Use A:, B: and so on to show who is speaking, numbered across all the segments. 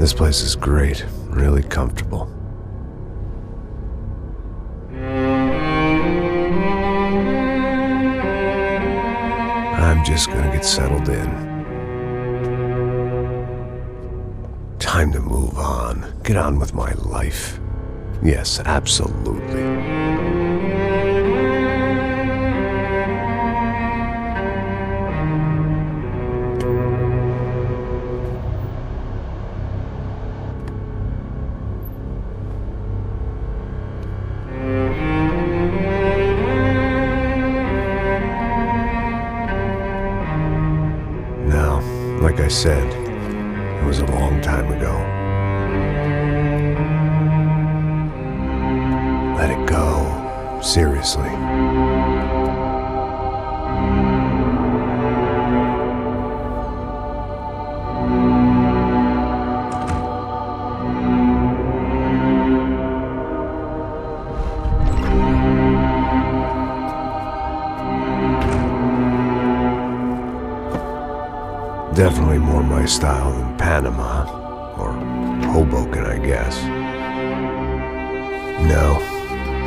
A: This place is great, really comfortable. I'm just gonna get settled in. Time to move on. Get on with my life. Yes, absolutely. Now, like I said, it was a long time ago. Let it go. Seriously. Definitely more my style than Panama, or Hoboken, I guess. No,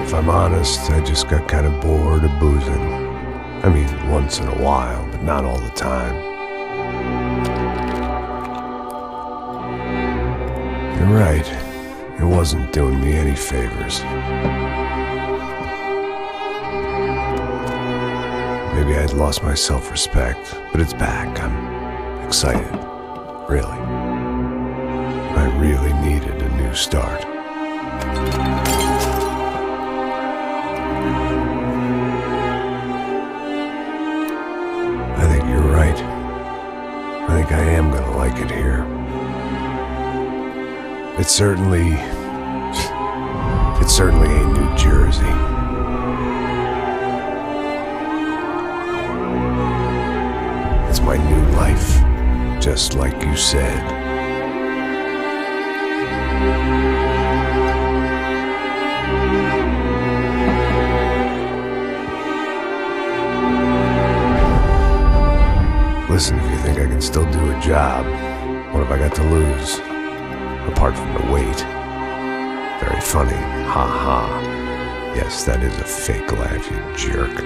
A: if I'm honest, I just got kind of bored of boozing. I mean, once in a while, but not all the time. You're right, it wasn't doing me any favors. Maybe I'd lost my self-respect, but it's back. I'm excited, really. I really needed a new start. I think you're right. I think I am gonna like it here. It certainly ain't New Jersey. It's my new life. Just like you said. Listen, if you think I can still do a job, what have I got to lose? Apart from the weight. Very funny. Ha ha. Yes, that is a fake laugh, you jerk.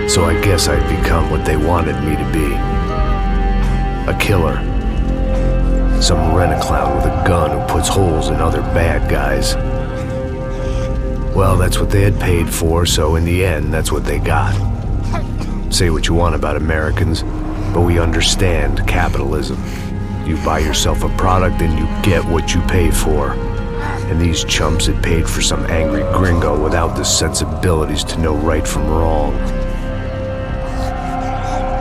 A: So I guess I'd become what they wanted me to be. A killer. Some rent-a-clown with a gun who puts holes in other bad guys. Well, that's what they had paid for, so in the end, that's what they got. Say what you want about Americans, but we understand capitalism. You buy yourself a product and you get what you pay for. And these chumps had paid for some angry gringo without the sensibilities to know right from wrong.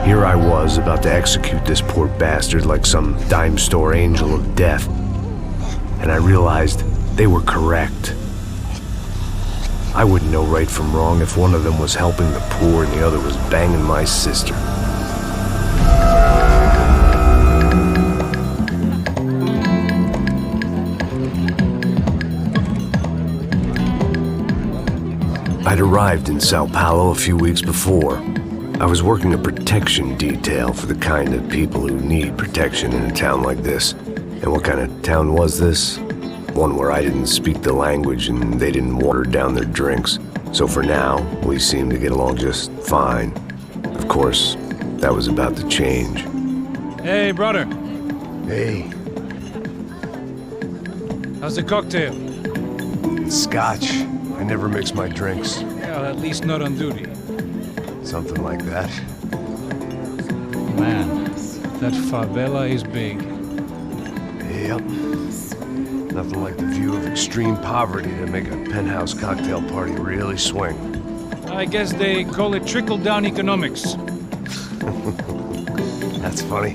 A: Here I was, about to execute this poor bastard like some dime store angel of death. And I realized they were correct. I wouldn't know right from wrong if one of them was helping the poor and the other was banging my sister. I'd arrived in Sao Paulo a few weeks before. I was working a protection detail for the kind of people who need protection in a town like this. And what kind of town was this? One where I didn't speak the language and they didn't water down their drinks. So for now, we seemed to get along just fine. Of course, that was about to change.
B: Hey, brother.
A: Hey.
B: How's the cocktail?
A: It's scotch. I never mix my drinks.
B: Well, at least not on duty.
A: Something like that.
B: Man, that favela is big.
A: Yep. Nothing like the view of extreme poverty to make a penthouse cocktail party really swing.
B: I guess they call it trickle-down economics.
A: That's funny.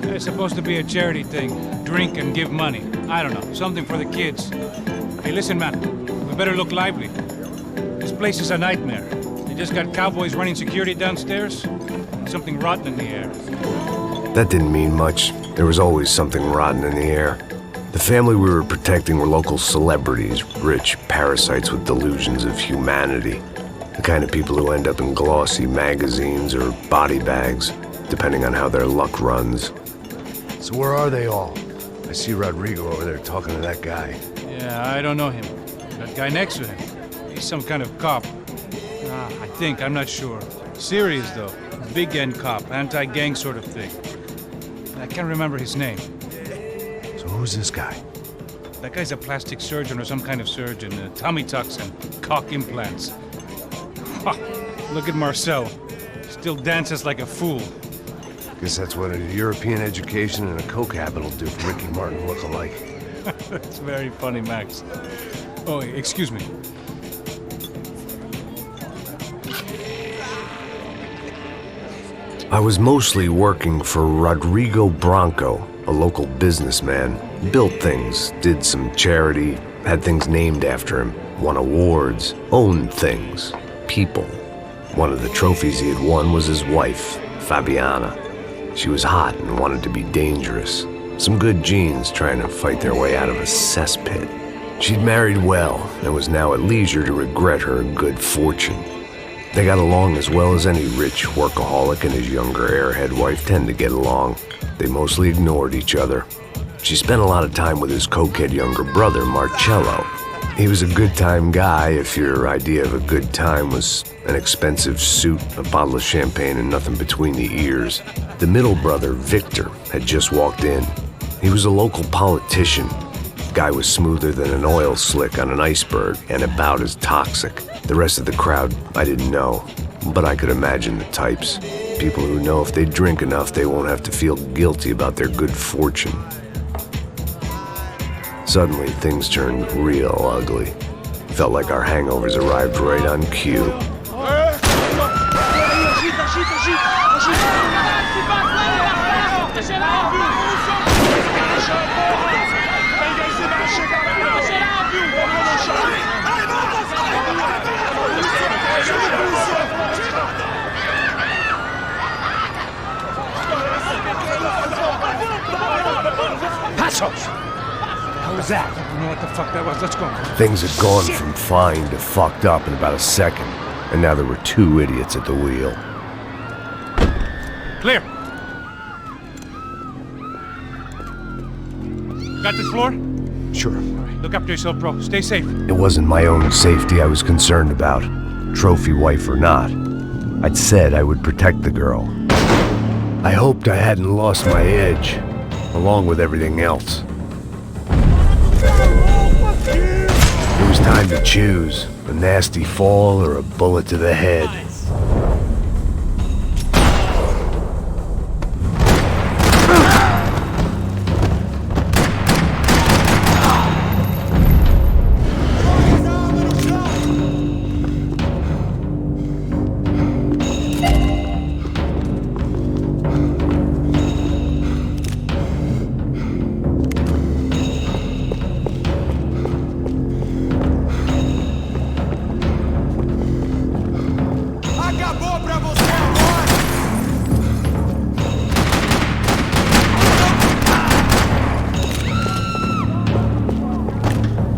B: It's supposed to be a charity thing. Drink and give money. I don't know, something for the kids. Hey, listen, man. We better look lively. This place is a nightmare. They just got cowboys running security downstairs. And something rotten in the air.
A: That didn't mean much. There was always something rotten in the air. The family we were protecting were local celebrities, rich parasites with delusions of humanity. The kind of people who end up in glossy magazines or body bags, depending on how their luck runs. So where are they all? I see Rodrigo over there talking to that guy.
B: Yeah, I don't know him. That guy next to him. He's some kind of cop. I think, I'm not sure. Serious, though. Big end cop, anti-gang sort of thing. I can't remember his name.
A: So who's this guy?
B: That guy's a plastic surgeon or some kind of surgeon. Tummy tucks and cock implants. Ha! Look at Marcel. Still dances like a fool.
A: Guess that's what a European education and a coke habit will do for Ricky Martin look-alike.
B: That's very funny, Max. Oh, excuse me.
A: I was mostly working for Rodrigo Branco, a local businessman. Built things, did some charity, had things named after him, won awards, owned things, people. One of the trophies he had won was his wife, Fabiana. She was hot and wanted to be dangerous. Some good genes trying to fight their way out of a cesspit. She'd married well and was now at leisure to regret her good fortune. They got along as well as any rich workaholic and his younger airhead wife tend to get along. They mostly ignored each other. She spent a lot of time with his cokehead younger brother, Marcello. He was a good-time guy if your idea of a good time was an expensive suit, a bottle of champagne, and nothing between the ears. The middle brother, Victor, had just walked in. He was a local politician. Guy was smoother than an oil slick on an iceberg and about as toxic. The rest of the crowd, I didn't know, but I could imagine the types. People who know if they drink enough, they won't have to feel guilty about their good fortune. Suddenly, things turned real ugly. Felt like our hangovers arrived right on cue.
B: How was that? I don't know what the fuck that was. Let's go.
A: Things had gone from fine to fucked up in about a second, and now there were two idiots at the wheel.
B: Clear. Got this floor?
A: Sure.
B: All right, look after yourself, bro. Stay safe.
A: It wasn't my own safety I was concerned about, trophy wife or not. I'd said I would protect the girl. I hoped I hadn't lost my edge, along with everything else. It was time to choose, a nasty fall or a bullet to the head.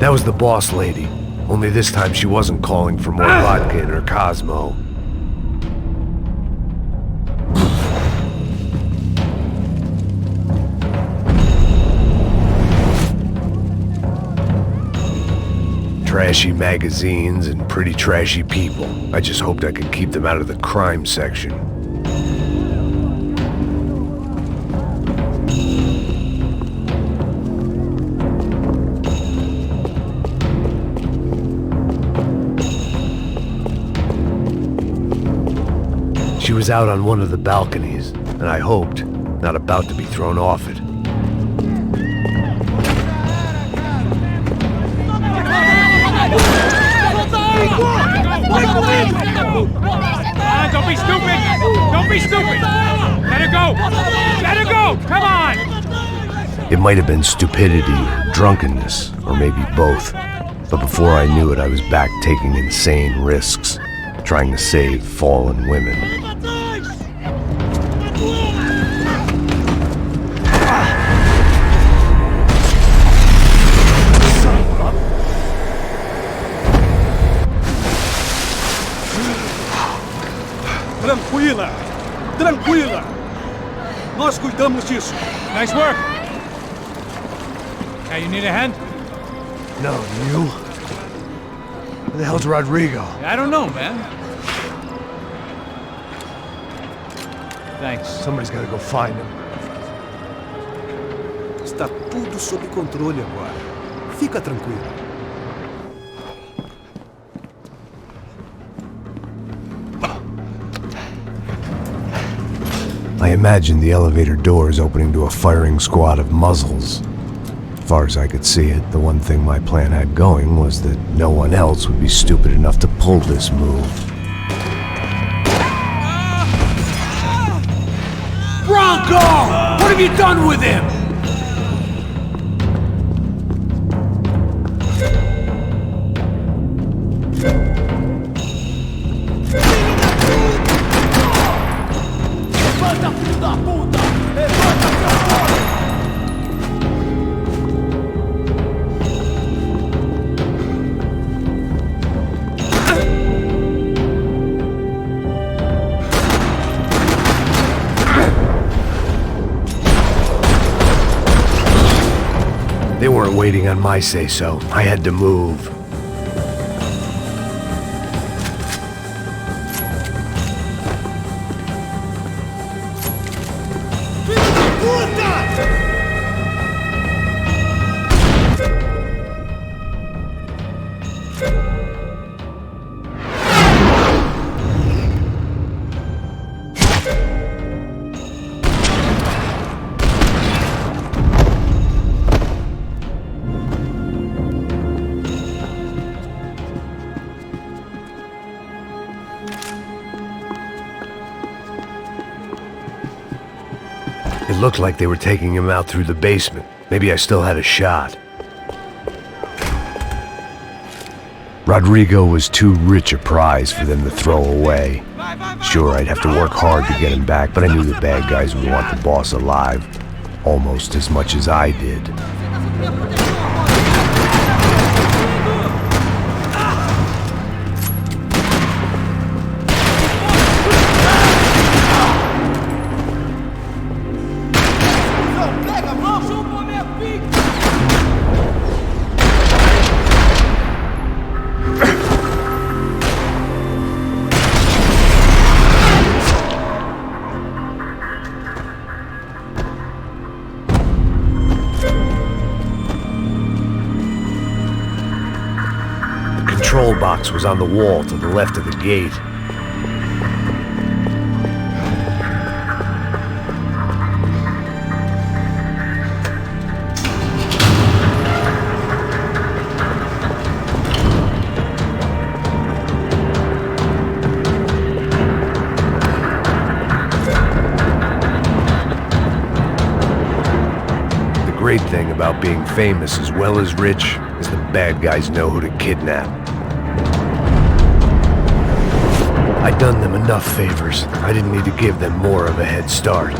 A: That was the boss lady. Only this time she wasn't calling for more vodka in her Cosmo. Trashy magazines and pretty trashy people. I just hoped I could keep them out of the crime section. She was out on one of the balconies, and I hoped not about to be thrown off it.
B: Don't be stupid! Don't be stupid! Let her go! Let her go! Come on!
A: It might have been stupidity or drunkenness, or maybe both. But before I knew it, I was back taking insane risks, trying to save fallen women.
C: Tranquila! Tranquila! Nós cuidamos disso.
B: Nice work! Hey, you need a hand?
A: No, you? Where the hell's Rodrigo?
B: I don't know, man. Thanks.
A: Somebody's gotta go find him.
C: Está tudo sob controle agora. Fica tranquilo.
A: I imagined the elevator doors opening to a firing squad of muzzles. As far as I could see it, the one thing my plan had going was that no one else would be stupid enough to pull this move.
D: Bronco! What have you done with him?
A: They weren't waiting on my say-so. I had to move. It looked like they were taking him out through the basement. Maybe I still had a shot. Rodrigo was too rich a prize for them to throw away. Sure, I'd have to work hard to get him back, but I knew the bad guys would want the boss alive, almost as much as I did. The control box was on the wall to the left of the gate. The great thing about being famous as well as rich is the bad guys know who to kidnap. I'd done them enough favors. I didn't need to give them more of a head start.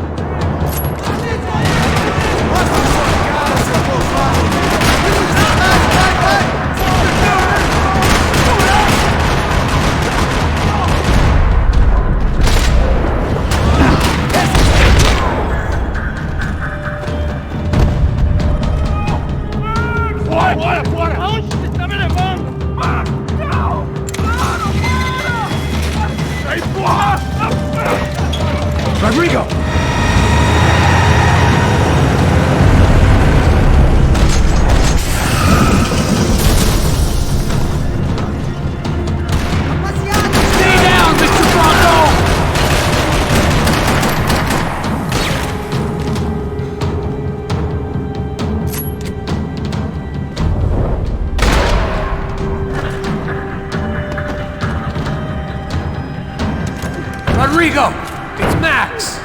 D: we go! It's Max!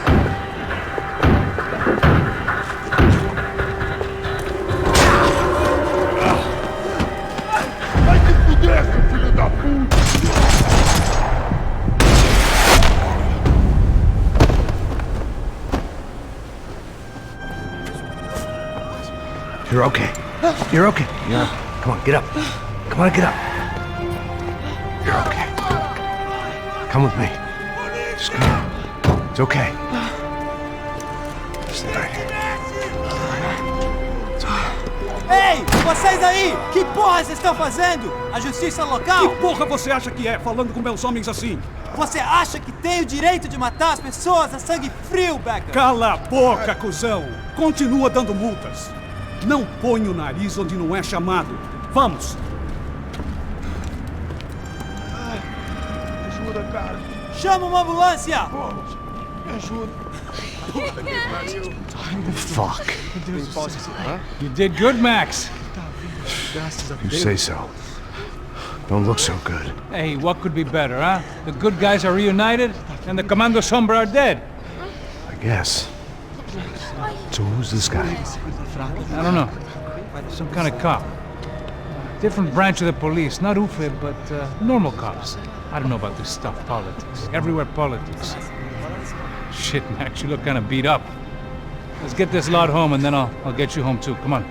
E: Vai te fuder, seu filho da puta!
A: You're okay. You're okay. Yeah. Come on, get up. Come on, get up. You're okay. Come with me. Just come on. It's okay. Stay right here.
F: Ei, vocês aí! Que porra vocês estão fazendo? A justiça local?
C: Que porra você acha que é, falando com meus homens assim?
F: Você acha que tem o direito de matar as pessoas a sangue frio, Becker?
C: Cala a boca, cuzão! Continua dando multas. Não põe o nariz onde não é chamado. Vamos!
E: Ajuda, cara.
F: Chama uma ambulância!
E: Vamos. Me ajuda.
A: Fuck.
B: You did good, Max.
A: You say so. Don't look so good.
B: Hey, what could be better, huh? The good guys are reunited, and the Commando Sombra are dead.
A: I guess. So who's this guy?
B: I don't know. Some kind of cop. Different branch of the police. Not UFE, but normal cops. I don't know about this stuff, politics. Everywhere politics. Shit, Max, you look kind of beat up. Let's get this lot home, and then I'll get you home too. Come on.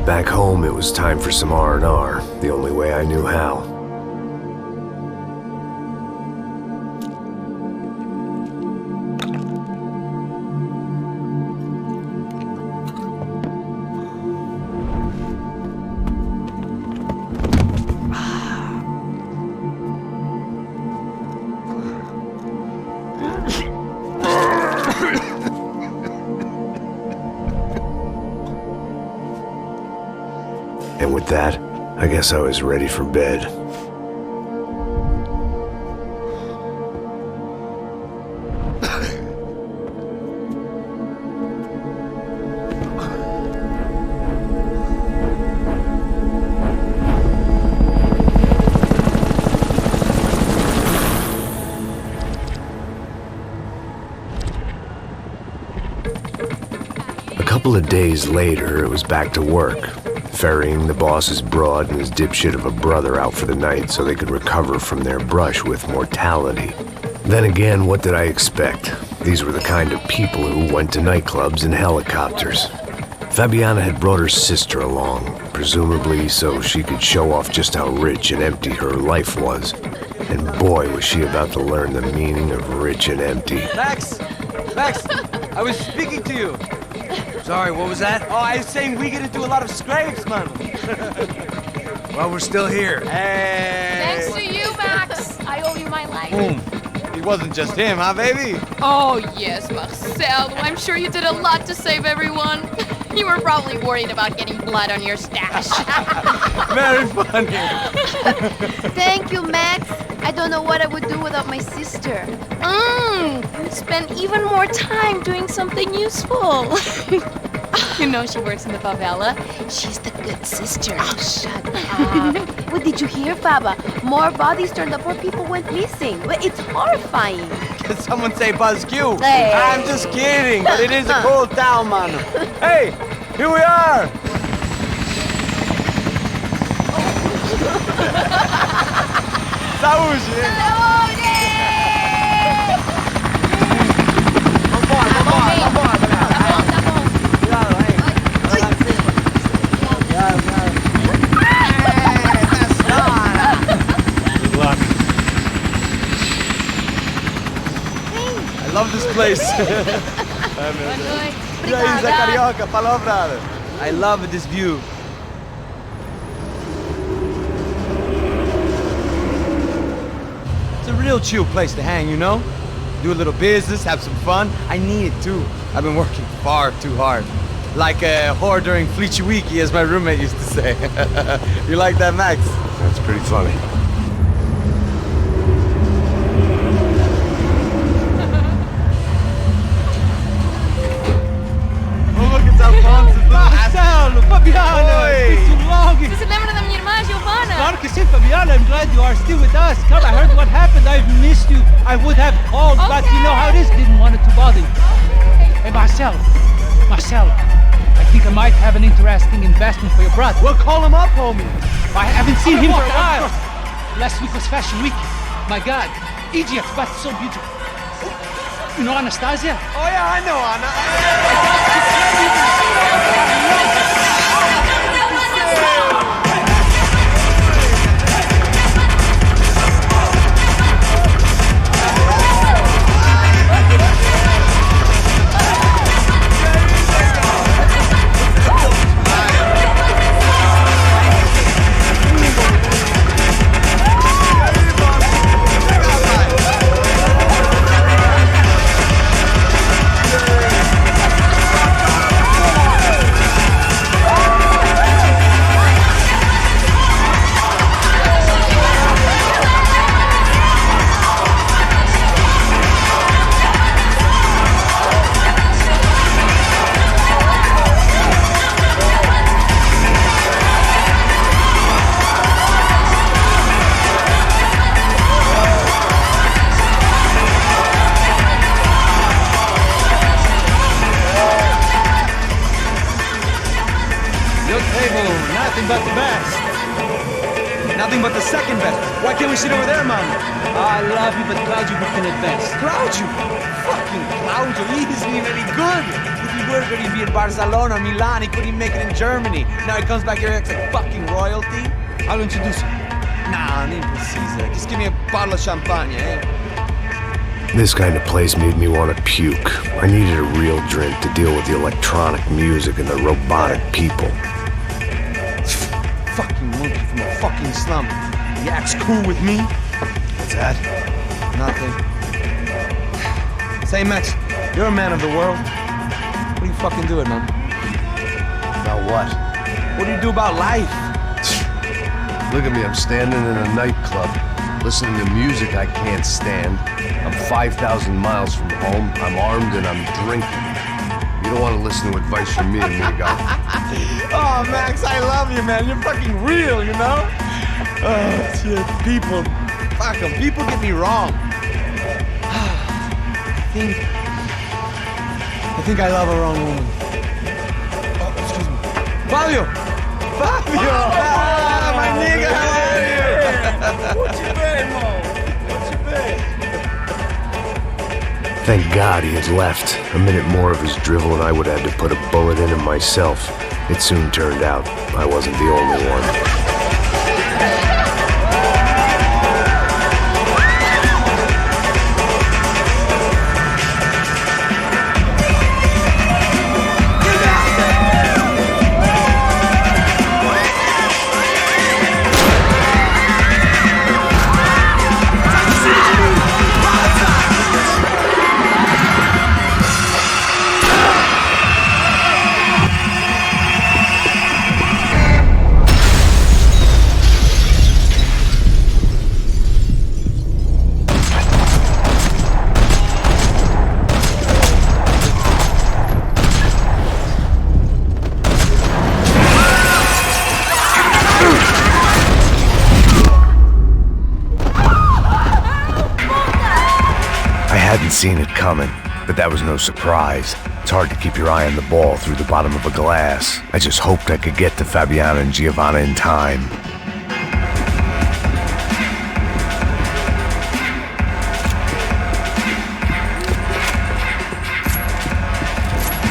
A: Back home, it was time for some R&R, the only way I knew how. And with that, I guess I was ready for bed. A couple of days later, it was back to work. Ferrying the boss's broad and his dipshit of a brother out for the night so they could recover from their brush with mortality. Then again, what did I expect? These were the kind of people who went to nightclubs in helicopters. Fabiana had brought her sister along, presumably so she could show off just how rich and empty her life was. And boy, was she about to learn the meaning of rich and empty.
G: Max! Max! I was speaking to you!
H: Sorry, what was that?
G: Oh, I was saying we get to do a lot of scrapes, man.
H: Well, we're still here.
G: Hey!
I: Thanks to you, Max. I owe you my life.
G: It wasn't just him, huh, baby?
I: Oh, yes, Marcel. I'm sure you did a lot to save everyone. You were probably worried about getting blood on your stash.
G: Very funny.
J: Thank you, Max. I don't know what I would do without my sister.
I: Spend even more time doing something useful. You know she works in the favela. She's the good sister.
J: Oh, shut up. What did you hear, Baba? More bodies turned up where people went missing. It's horrifying.
G: Did someone say Buzz Q?
J: Hey.
G: I'm just kidding, but it is a cold town, man. Hey, here we are. Saúde!
B: Good luck.
G: I love this place. E aí, Zé Carioca, palavra. I love this view. It's a real chill place to hang, you know? Do a little business, have some fun. I need it too. I've been working far too hard. Like a whore during Fleechy Weeky, as my roommate used to say. You like that, Max?
A: That's pretty funny.
F: Marcus and Fabiana, I'm glad you are still with us. Come, I heard what happened. I've missed you. I would have called, but you know how it is. Didn't want it to bother you. Hey, Marcel, I think I might have an interesting investment for your brother.
G: Well, call him up, homie.
F: I haven't seen him for a while. Last week was Fashion Week. My God, Egypt, but so beautiful. You know Anastasia?
G: Oh, yeah, I know Anna.
F: Nothing but the best.
G: Nothing but the second best. Why can't we sit over there, man?
F: I love you, but Claudio booked in advance.
G: Claudio? Fucking Claudio, he isn't even any good. If he were good, he'd be in Barcelona or Milan. He couldn't even make it in Germany. Now he comes back here and acts like fucking royalty.
F: I'll introduce you.
G: Nah, nem precisa. Just give me a bottle of champagne, eh?
A: This kind of place made me want to puke. I needed a real drink to deal with the electronic music and the robotic people.
G: Fucking monkey from a fucking slum. He acts cool with me.
A: What's that?
G: Nothing. Say, Max, you're a man of the world. What are you fucking doing, man?
A: About what?
G: What do you do about life?
A: Look at me, I'm standing in a nightclub, listening to music I can't stand. I'm 5,000 miles from home, I'm armed and I'm drinking. You don't want to listen to advice from me, amigo.
G: Oh, Max, I love you, man. You're fucking real, you know? Oh, shit. People. Fuck them. People get me wrong. I think I love a wrong woman. Oh, excuse me. Fabio! Fabio! Ah, my nigga, how are you?
E: What you been, Mo? What you been?
A: Thank God he had left. A minute more of his drivel and I would have had to put a bullet in him myself. It soon turned out I wasn't the only one. I hadn't seen it coming, but that was no surprise. It's hard to keep your eye on the ball through the bottom of a glass. I just hoped I could get to Fabiana and Giovanna in time.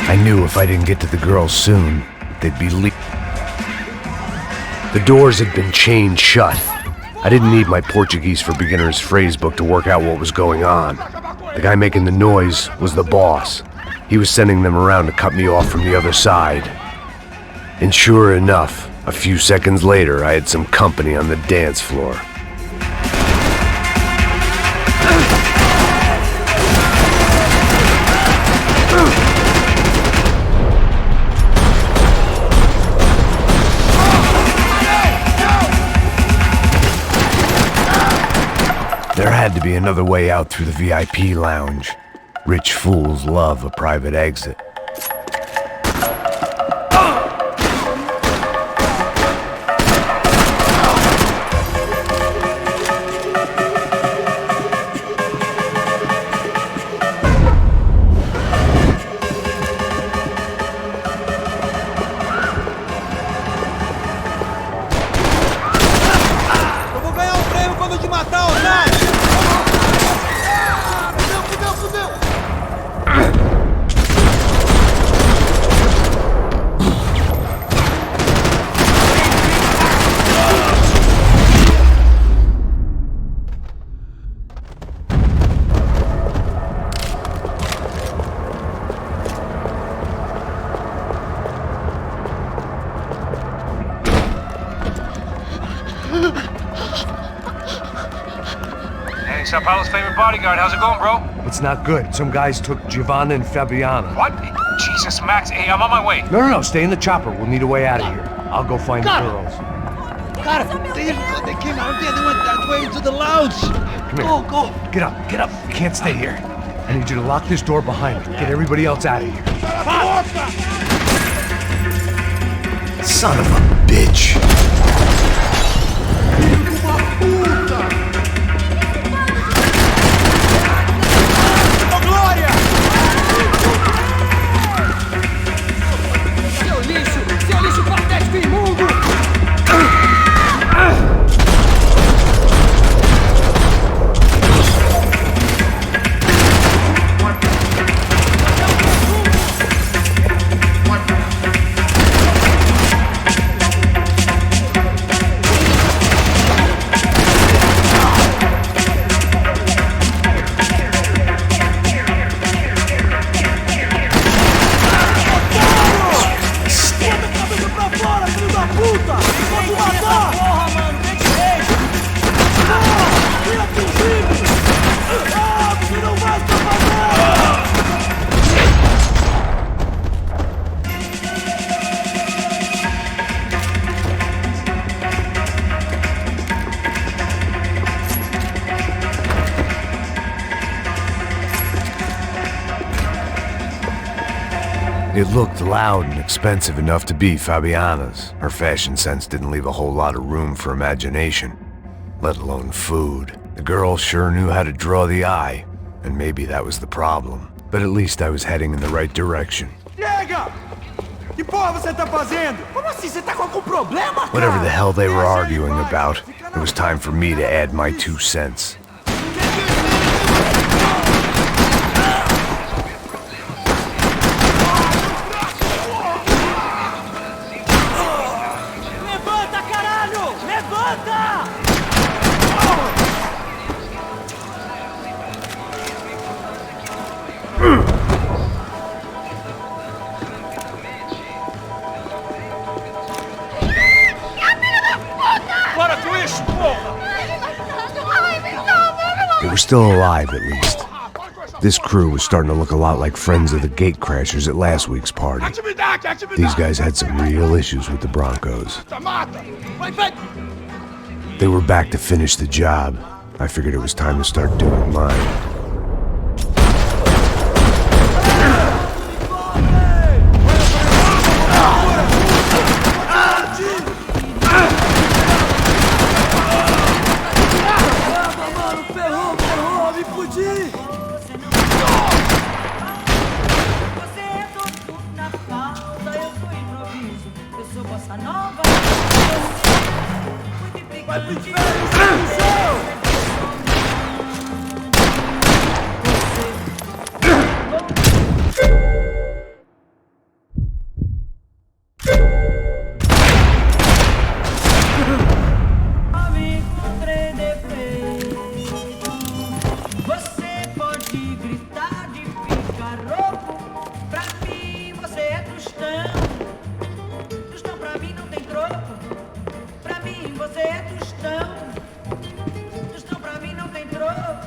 A: I knew if I didn't get to the girls soon, they'd be The doors had been chained shut. I didn't need my Portuguese for Beginners phrase book to work out what was going on. The guy making the noise was the boss. He was sending them around to cut me off from the other side. And sure enough, a few seconds later, I had some company on the dance floor. There had to be another way out through the VIP lounge. Rich fools love a private exit.
B: Sao Paulo's favorite bodyguard. How's it going, bro?
A: It's not good. Some guys took Giovanna and Fabiana.
B: What? Jesus, Max. Hey, I'm on my way.
A: No, stay in the chopper. We'll need a way out of here. I'll go find the girls.
F: God, they came out there. They went that way into the lounge.
A: Come here.
F: Go.
A: Get up. You can't stay here. I need you to lock this door behind me. Get everybody else out of here. Son of a bitch.
D: Seu lixo patético imundo!
A: It looked loud and expensive enough to be Fabiana's. Her fashion sense didn't leave a whole lot of room for imagination, let alone food. The girl sure knew how to draw the eye, and maybe that was the problem. But at least I was heading in the right direction.
D: Chega! Que porra você tá fazendo? Como assim? Você tá com algum problema, cara?
A: Whatever the hell they were arguing about, it was time for me to add my 2 cents. They were still alive, at least. This crew was starting to look a lot like friends of the gatecrashers at last week's party. These guys had some real issues with the Broncos. They were back to finish the job. I figured it was time to start doing mine.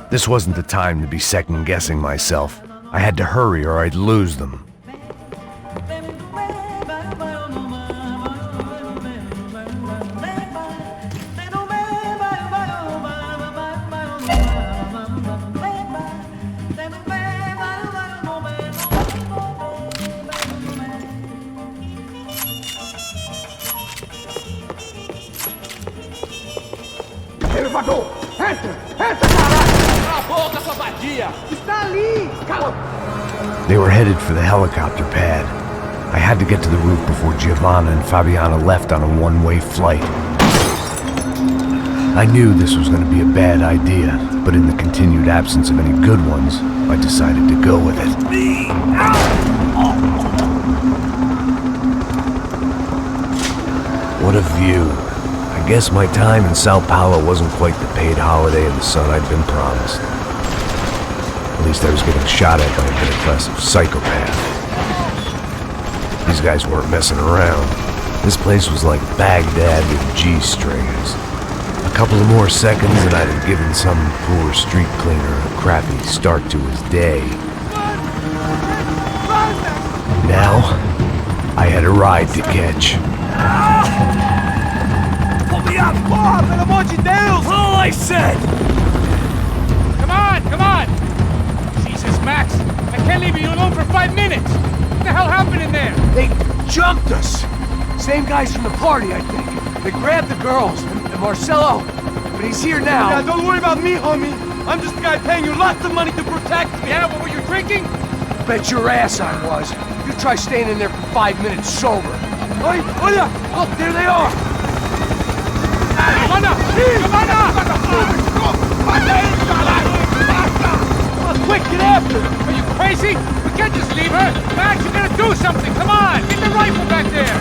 A: This wasn't the time to be second-guessing myself. I had to hurry or I'd lose them.
D: Elevador! Entra, caralho! Cala a boca, sua vadia! Está ali! Cala!
A: They were headed for the helicopter pad. I had to get to the roof before Giovanna and Fabiana left on a one-way flight. I knew this was going to be a bad idea, but in the continued absence of any good ones, I decided to go with it. What a view. I guess my time in Sao Paulo wasn't quite the paid holiday in the sun I'd been promised. At least I was getting shot at by a middle-class psychopath. These guys weren't messing around. This place was like Baghdad with G-strings. A couple of more seconds and I'd have given some poor street cleaner a crappy start to his day. Now, I had a ride to catch.
E: Pull me up! Oh, pelo amor de Deus! All I said!
B: Come on, come on! Jesus, Max, I can't leave you alone for 5 minutes! What the hell happened in there?
E: They jumped us! Same guys from the party, I think. They grabbed the girls, and Marcelo, but he's here now.
G: Yeah, don't worry about me, homie. I'm just the guy paying you lots of money to protect me.
B: Yeah, what were you drinking?
E: Bet your ass I was. You try staying in there for 5 minutes sober. Oi, hola! Look, there they are!
B: Come on up! Come on up!
E: Oh, quick, get after her!
B: Are you crazy? We can't just leave her! Max, you gotta do something! Come on! Get the rifle back there!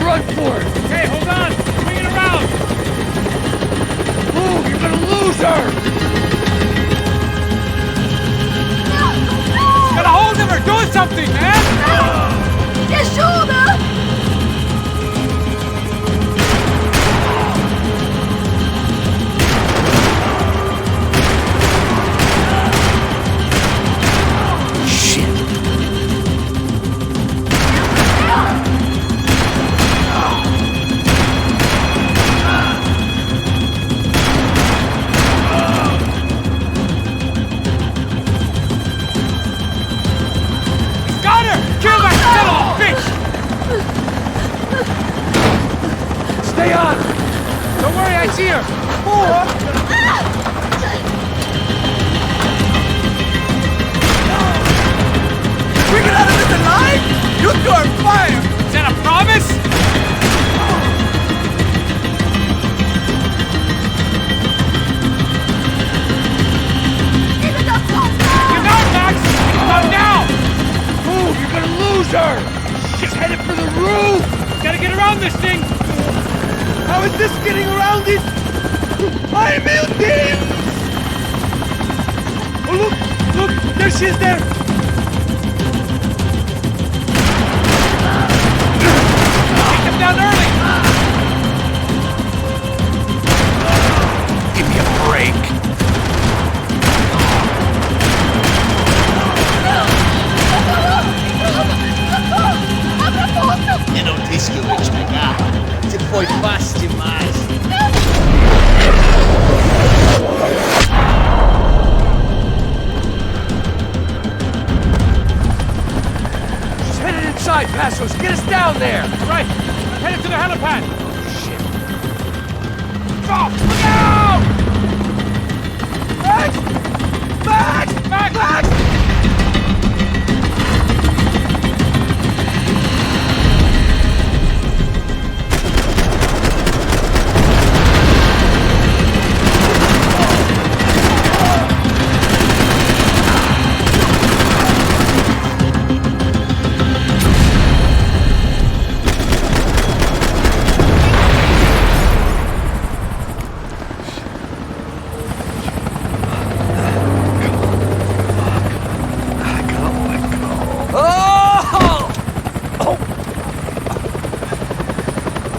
E: Run for it!
B: Okay, hold on! Bring it around!
E: Move! You're gonna lose her!
B: Gotta hold him or do something, man!
J: Your shoulder!
E: Stay on!
B: Don't worry, I see her!
E: We get out of this alive? You two are fire!
B: Is that a promise?
J: Get out,
B: Max! Come now!
E: Move! You're gonna lose her! She's headed for the roof!
B: Gotta get around this thing!
E: How is this getting around it? I'm team! Oh, look! Look! There she is there!
B: Take him down early!
A: Give me a break.
K: Eu não disse que eu ia te pegar. Você foi fácil demais.
E: She's headed inside, Passos. Get us down there!
B: Right! Headed to the helipad!
E: Shit.
B: Stop! Look out!
E: Max! Max!
B: Max!
E: Max!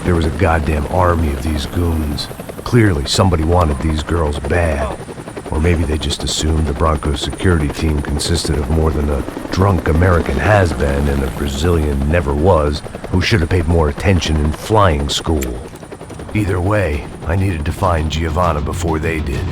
A: There was a goddamn army of these goons. Clearly, somebody wanted these girls bad. Or maybe they just assumed the Broncos security team consisted of more than a drunk American has-been and a Brazilian never-was who should have paid more attention in flying school. Either way, I needed to find Giovanna before they did.